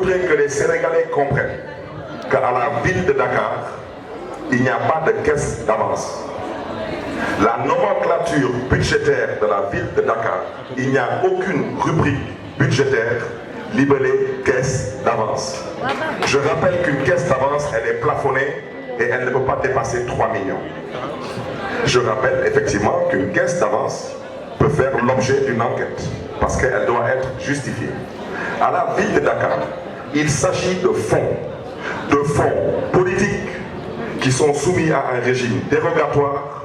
voudrais que les Sénégalais comprennent qu'à la ville de Dakar, il n'y a pas de caisse d'avance. La nomenclature budgétaire de la ville de Dakar, il n'y a aucune rubrique budgétaire libellée caisse d'avance. Je rappelle qu'une caisse d'avance, elle est plafonnée et elle ne peut pas dépasser 3 millions. Je rappelle effectivement qu'une caisse d'avance peut faire l'objet d'une enquête parce qu'elle doit être justifiée. À la ville de Dakar, il s'agit de fonds politiques qui sont soumis à un régime dérogatoire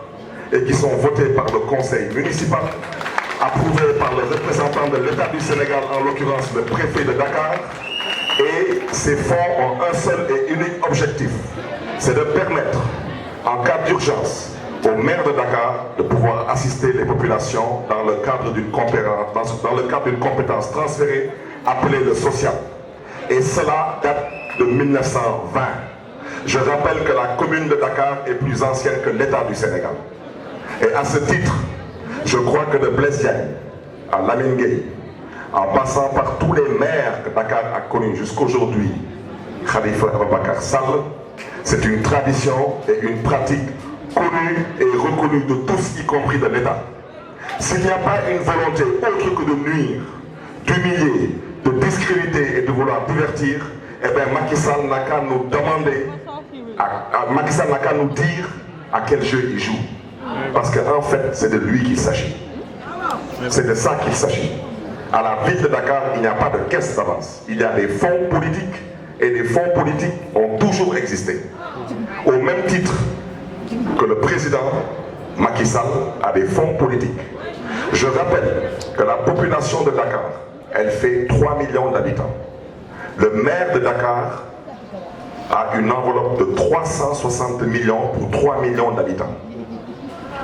et qui sont votés par le conseil municipal, approuvés par le représentant de l'État du Sénégal, en l'occurrence le préfet de Dakar. Et ces fonds ont un seul et unique objectif, c'est de permettre, en cas d'urgence, au maire de Dakar de pouvoir assister les populations dans le cadre d'une compétence transférée appelée le social. Et cela date de 1920. Je rappelle que la commune de Dakar est plus ancienne que l'État du Sénégal. Et à ce titre, je crois que de Blaise Diagne à Lamine Gueye, en passant par tous les maires que Dakar a connus jusqu'aujourd'hui, Khalifa Ababacar Sall, c'est une tradition et une pratique connue et reconnue de tous, y compris de l'État. S'il n'y a pas une volonté autre que de nuire, d'humilier, de discréditer et de vouloir divertir, eh bien Macky Sall n'a qu'à nous demander, Macky Sall n'a qu'à nous dire à quel jeu il joue. Parce qu'en fait, c'est de lui qu'il s'agit. C'est de ça qu'il s'agit. À la ville de Dakar, il n'y a pas de caisse d'avance. Il y a des fonds politiques et les fonds politiques ont toujours existé. Au même titre que le président Macky Sall a des fonds politiques. Je rappelle que la population de Dakar, elle fait 3 millions d'habitants. Le maire de Dakar a une enveloppe de 360 millions pour 3 millions d'habitants.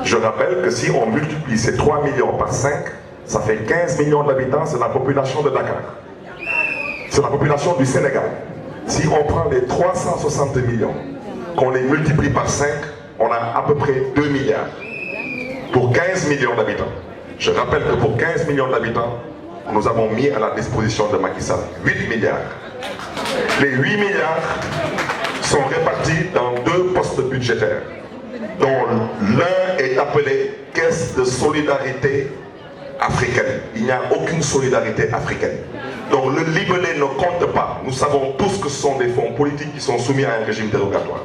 Je rappelle que si on multiplie ces 3 millions par 5, ça fait 15 millions d'habitants, c'est la population de Dakar. C'est la population du Sénégal. Si on prend les 360 millions, qu'on les multiplie par 5, on a à peu près 2 milliards pour 15 millions d'habitants. Je rappelle que pour 15 millions d'habitants, nous avons mis à la disposition de Macky Sall 8 milliards. Les 8 milliards sont répartis dans 2 postes budgétaires, dont l'un est appelé Caisse de solidarité africaine. Il n'y a aucune solidarité africaine. Donc le libellé ne compte pas. Nous savons tous que ce sont des fonds politiques qui sont soumis à un régime dérogatoire.